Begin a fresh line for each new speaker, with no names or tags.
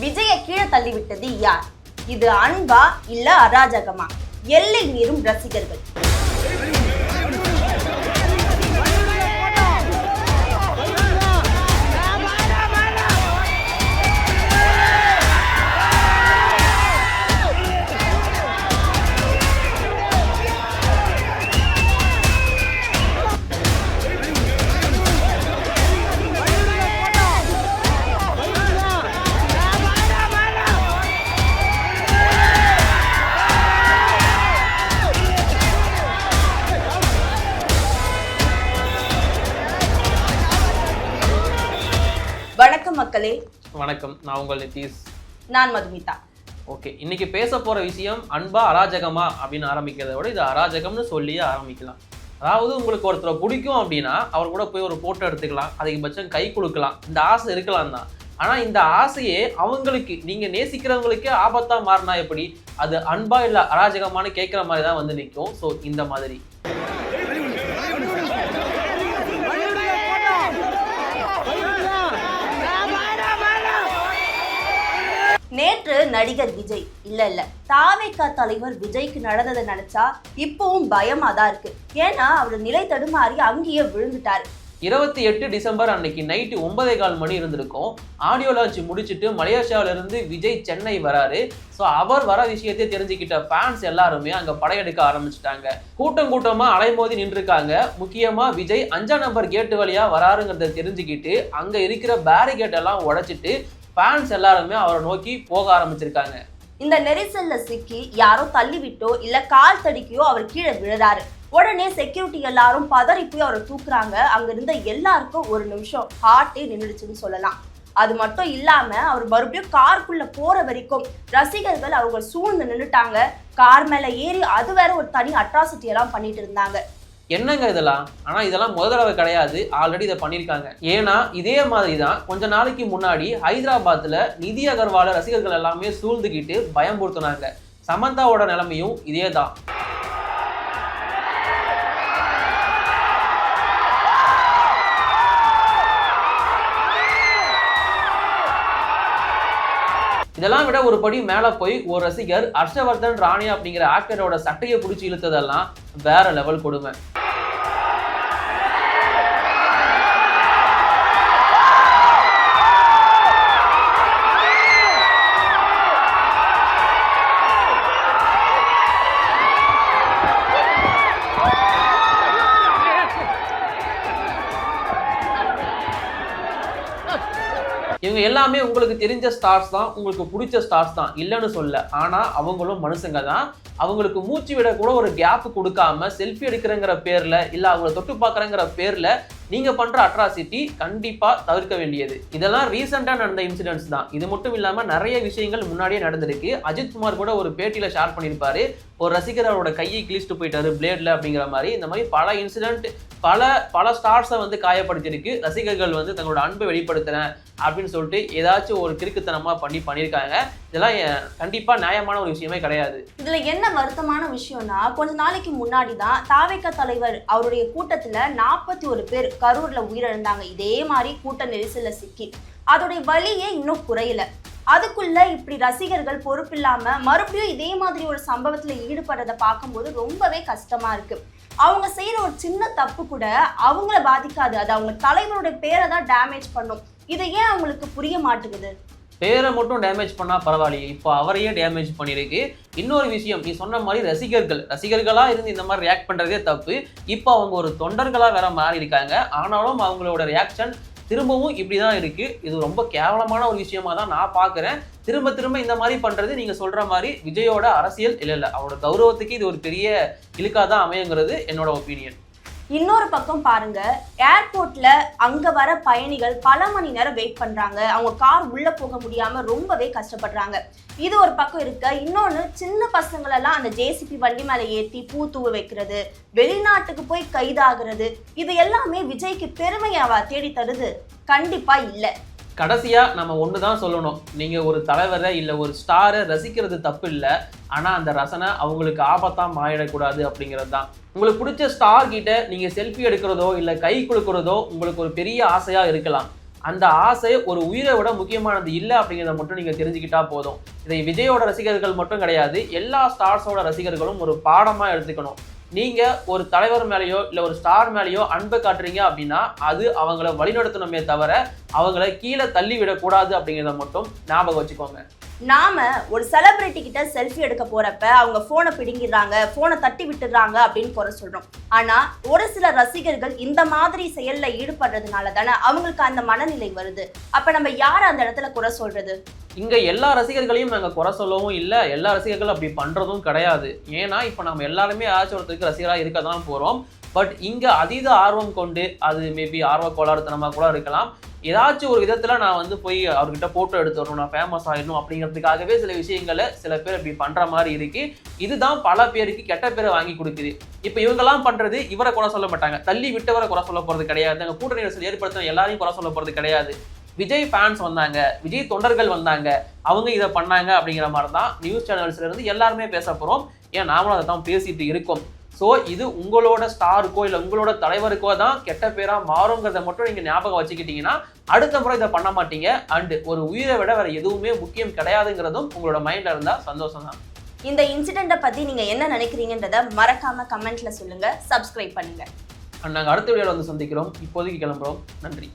விஜயை கீழே தள்ளிவிட்டது யார்? இது அன்பா இல்ல அராஜகமா? எல்லை மீறும் ரசிகர்கள். வணக்கம் மக்களே.
வணக்கம். நான் உங்கள் நிதிஷ்.
நான் மதுமிதா.
ஓகே, இன்னைக்கு பேச போற விஷயம் அன்பா அராஜகமா அப்படின்னு ஆரம்பிக்கிறத விட இது அராஜகம்னு சொல்லியே ஆரம்பிக்கலாம். அதாவது உங்களுக்கு ஒருத்தரை பிடிக்கும் அப்படின்னா அவர் கூட போய் ஒரு போட்டோ எடுத்துக்கலாம், அதிகபட்சம் கை கொடுக்கலாம், இந்த ஆசை இருக்கலாம் தான். ஆனா இந்த ஆசையே அவங்களுக்கு, நீங்க நேசிக்கிறவங்களுக்கே ஆபத்தா மாறினா எப்படி? அது அன்பா இல்ல அராஜகமானு கேட்கிற மாதிரி தான் வந்து நிற்கும். ஸோ இந்த மாதிரி
நேற்று நடிகர் விஜய் இல்ல தாவேகா தலைவர் விஜய்க்கு நடந்ததை நினைச்சா இப்பவும் பயமா தான் இருக்கு. ஏன்னா அவர் நிலை தடுமாறி அங்கேயே விழுந்துட்டாரு.
28 டிசம்பர் அன்னைக்கு நைட்டு 9:15 மணி இருந்திருக்கும். ஆடியோ லான்ச் முடிச்சுட்டு மலேசியாவில இருந்து விஜய் சென்னை வராரு. ஸோ அவர் வர விஷயத்தை தெரிஞ்சுக்கிட்ட ஃபேன்ஸ் எல்லாருமே அங்க படையெடுக்க ஆரம்பிச்சுட்டாங்க. கூட்டமா அலைமோதி நின்றுருக்காங்க. முக்கியமா விஜய் 5ஆம் நம்பர் கேட்டு வழியா வராருங்கிறத தெரிஞ்சுக்கிட்டு அங்க இருக்கிற பேரிகேட் எல்லாம் உடைச்சிட்டு ஃபேன்ஸ் எல்லாருமே அவரை நோக்கி போக ஆரம்பிச்சிருக்காங்க.
இந்த நெரிசல்ல சிக்கி யாரோ தள்ளிவிட்டோ இல்ல கால் தடிக்கையோ அவர் கீழே விழுறாரு. உடனே செக்யூரிட்டி எல்லாரும் பதறி போய் அவரை தூக்குறாங்க. அங்க இருந்த எல்லாருக்கும் ஒரு நிமிஷம் ஹார்ட்டே நின்றுடுச்சுன்னு சொல்லலாம். அது மட்டும் இல்லாம அவர் மறுபடியும் காருக்குள்ள போற வரைக்கும் ரசிகர்கள் அவங்க சூழ்ந்து நின்றுட்டாங்க. கார் மேல ஏறி அது வேற ஒரு தனி அட்ராசிட்டி எல்லாம் பண்ணிட்டு இருந்தாங்க.
என்னங்க இதெல்லாம்? ஆனா இதெல்லாம் முதல் தடவை கிடையாது, ஆல்ரெடி இதை பண்ணியிருக்காங்க. ஏன்னா இதே மாதிரி தான் கொஞ்ச நாளைக்கு முன்னாடி ஹைதராபாத்ல நிதி அகர்வால ரசிகர்கள் எல்லாமே சூழ்ந்துக்கிட்டு பயம்படுத்தினாங்க. சமந்தாவோட நிலைமையும் இதே தான். இதெல்லாம் விட ஒரு படி மேல போய் ஒரு ரசிகர் ஹர்ஷவர்தன் ராணி அப்படிங்கிற ஆக்டரோட சட்டையை பிடிச்சி இழுத்ததெல்லாம் வேற லெவல் கொடுமை. இவங்க எல்லாமே உங்களுக்கு தெரிஞ்ச ஸ்டார்ஸ் தான், உங்களுக்கு பிடிச்ச ஸ்டார்ஸ் தான், இல்லைன்னு சொல்ல. ஆனா அவங்களும் மனுஷங்க தான். அவங்களுக்கு மூச்சு விட கூட ஒரு கேப் கொடுக்காம செல்ஃபி எடுக்கிறங்கிற பேர்ல இல்ல அவங்கள தொட்டு பார்க்கறங்கிற பேர்ல நீங்க பண்ற அட்ராசிட்டி கண்டிப்பா தவிர்க்க வேண்டியது. இதெல்லாம் ரீசெண்டா நடந்த இன்சிடென்ட்ஸ் தான். இது மட்டும் இல்லாம நிறைய விஷயங்கள் முன்னாடியே நடந்திருக்கு. அஜித் குமார் கூட ஒரு பேட்டியில ஷேர் பண்ணியிருப்பாரு, ஒரு ரசிகர் அவரோட கையை கிழிச்சிட்டு போயிட்டாரு பிளேட்ல அப்படிங்கிற மாதிரி. இந்த மாதிரி பல இன்சிடென்ட் பல ஸ்டார்ஸை வந்து காயப்படுத்திருக்கு. ரசிகர்கள் வந்து தங்களோட அன்பை வெளிப்படுத்துறேன் அப்படின்னு சொல்லிட்டு ஏதாச்சும் ஒரு கிறுக்குத்தனமா பண்ணியிருக்காங்க. இதெல்லாம் கண்டிப்பா நியாயமான ஒரு விஷயமே கிடையாது.
இதுல என்ன வருத்தமான விஷயம்னா, கொஞ்ச நாளைக்கு முன்னாடி தான் தாவேகா தலைவர் அவருடைய கூட்டத்துல 41 பேர் கரூர்ல உயிரிழந்தாங்க. இதே மாதிரி கூட்ட நெரிசல்ல சிக்கி அதோடைய வலியே இன்னும் குறையல. அதுக்குள்ள இப்படி ரசிகர்கள் பொறுப்பில்லாம மறுபடியும் இதே மாதிரி ஒரு சம்பவத்துல ஈடுபடுறதை பார்க்கும்போது ரொம்பவே கஷ்டமா இருக்கு. அவங்க செய்யற ஒரு சின்ன தப்பு கூட அவங்கள பாதிக்காது, அது அவங்க தலைவரோட பேரை தான் டேமேஜ் பண்ணும். இதை ஏன் அவங்களுக்கு புரிய மாட்டேங்குது?
பேரை மட்டும் டேமேஜ் பண்ணா பரவாயில்லையே, இப்போ அவரையே டேமேஜ் பண்ணியிருக்கு. இன்னொரு விஷயம், நீ சொன்ன மாதிரி ரசிகர்களா இருந்து இந்த மாதிரி ரியாக்ட் பண்றதே தப்பு. இப்போ அவங்க ஒரு தொண்டர்களா வேற மாறி இருக்காங்க. ஆனாலும் அவங்களோட ரியாக்ஷன் திரும்பவும் இப்படிதான் இருக்கு. இது ரொம்ப கேவலமான ஒரு விஷயமா தான் நான் பாக்குறேன். திரும்ப இந்த மாதிரி பண்றது நீங்க சொல்ற மாதிரி விஜயோட அரசியல் இல்ல, அவரோட கௌரவத்துக்கு இது ஒரு பெரிய இழுக்காதான் அமையுங்கிறது என்னோட ஒப்பீனியன்.
இன்னொரு பக்கம் பாருங்க, ஏர்போர்ட்ல அங்க வர பயணிகள் பல மணி நேரம் வெயிட் பண்றாங்க. அவங்க கார் உள்ள போக முடியாம ரொம்பவே கஷ்டப்படுறாங்க. இது ஒரு பக்கம் இருக்க, இன்னொன்னு சின்ன பசங்களெல்லாம் அந்த ஜேசிபி வண்டி மேல ஏற்றி பூ தூவ வைக்கிறது, வெளிநாட்டுக்கு போய் கைதாகிறது, இது எல்லாமே விஜய்க்கு பெருமையாவா தேடி தருது? கண்டிப்பா இல்லை.
கடைசியா நம்ம ஒண்ணுதான் சொல்லணும், நீங்க ஒரு தலைவரை இல்ல ஒரு ஸ்டாரை ரசிக்கிறது தப்பு இல்லை, ஆனா அந்த ரசனை அவங்களுக்கு ஆபத்தா மாறிடக்கூடாது அப்படிங்கிறது தான். உங்களுக்கு பிடிச்ச ஸ்டார் கிட்ட நீங்க செல்ஃபி எடுக்கிறதோ இல்ல கை கொடுக்கறதோ உங்களுக்கு ஒரு பெரிய ஆசையா இருக்கலாம். அந்த ஆசை ஒரு உயிரை விட முக்கியமானது இல்லை அப்படிங்கிறத மட்டும் நீங்க தெரிஞ்சுக்கிட்டா போதும். இதை விஜயோட ரசிகர்கள் மட்டும் கிடையாது, எல்லா ஸ்டார்ஸோட ரசிகர்களும் ஒரு பாடமா எடுத்துக்கணும். நீங்க ஒரு தலைவர் மேலேயோ இல்ல ஒரு ஸ்டார் மேலேயோ அன்பை காட்டுறீங்க அப்படின்னா அது அவங்கள வழிநடத்தணுமே தவிர அவங்கள கீழே தள்ளி விடக்கூடாது அப்படிங்கிறத மட்டும் ஞாபகம் வச்சுக்கோங்க.
நாம ஒரு செலிபிரிட்டி கிட்ட செல்ஃபி எடுக்க போறப்ப அவங்க போனை பிடுங்கிடுறாங்க, போனை தட்டி விட்டுறாங்க அப்படின்னு குறை சொல்றோம். ஆனா ஒரு சில ரசிகர்கள் இந்த மாதிரி செயல்ல ஈடுபடுறதுனால தானே அவங்களுக்கு அந்த மனநிலை வருது. அப்ப நம்ம யார அந்த இடத்துல குறை சொல்றது?
இங்க எல்லா ரசிகர்களையும் நாங்க குறை சொல்லவும் இல்லை, எல்லா ரசிகர்களும் அப்படி பண்றதும் கிடையாது. ஏன்னா இப்ப நம்ம எல்லாருமே யாராச்சும் ஒருத்தருக்கு ரசிகரா இருக்க தான் போறோம். பட் இங்க அதீத ஆர்வம் கொண்டு, அது மேபி ஆர்வ கோளாறுத்தனமா கூட இருக்கலாம், ஏதாச்சும் ஒரு விதத்துல நான் போய் அவர்கிட்ட போட்டோ எடுத்துடணும், நான் ஃபேமஸ் ஆயிடணும் அப்படிங்கிறதுக்காகவே சில விஷயங்களை சில பேர் இப்படி பண்ற மாதிரி இருக்கு. இதுதான் பல பேருக்கு கெட்ட பேரை வாங்கி கொடுக்குது. இப்ப இவங்கெல்லாம் பண்றது இவரை குறை சொல்ல மாட்டாங்க, தள்ளி விட்டவரை குறை சொல்ல போறது கிடையாது, அங்க கூட்டணி நெரிசல் ஏற்படுத்தின எல்லாரையும் குறை சொல்ல போறது கிடையாது. விஜய் ஃபேன்ஸ் வந்தாங்க, விஜய் தொண்டர்கள் வந்தாங்க, அவங்க இதை பண்ணாங்க அப்படிங்கிற மாதிரி தான் நியூஸ் சேனல்ஸ்ல இருந்து எல்லாருமே பேச போறோம். ஏன் நாமளும் அதை தான் பேசிட்டு இருக்கோம். ஸோ இது உங்களோட ஸ்டாருக்கோ இல்லை உங்களோட தலைவருக்கோ தான் கெட்ட பேரா மாறுங்கிறத மட்டும் நீங்க ஞாபகம் வச்சுக்கிட்டீங்கன்னா அடுத்த முறை இதை பண்ண மாட்டீங்க. அண்ட் ஒரு உயிரை விட வேற எதுவுமே முக்கியம் கிடையாதுங்கிறதும் உங்களோட மைண்ட்ல இருந்தா சந்தோஷம் தான்.
இந்த இன்சிடென்ட்டை பத்தி நீங்க என்ன நினைக்கிறீங்கன்றத மறக்காம கமெண்ட்ல சொல்லுங்க, சப்ஸ்கிரைப் பண்ணுங்க.
நாங்கள் அடுத்த வீடியோவில் சந்திக்கிறோம். இப்போதைக்கு கிளம்புறோம். நன்றி.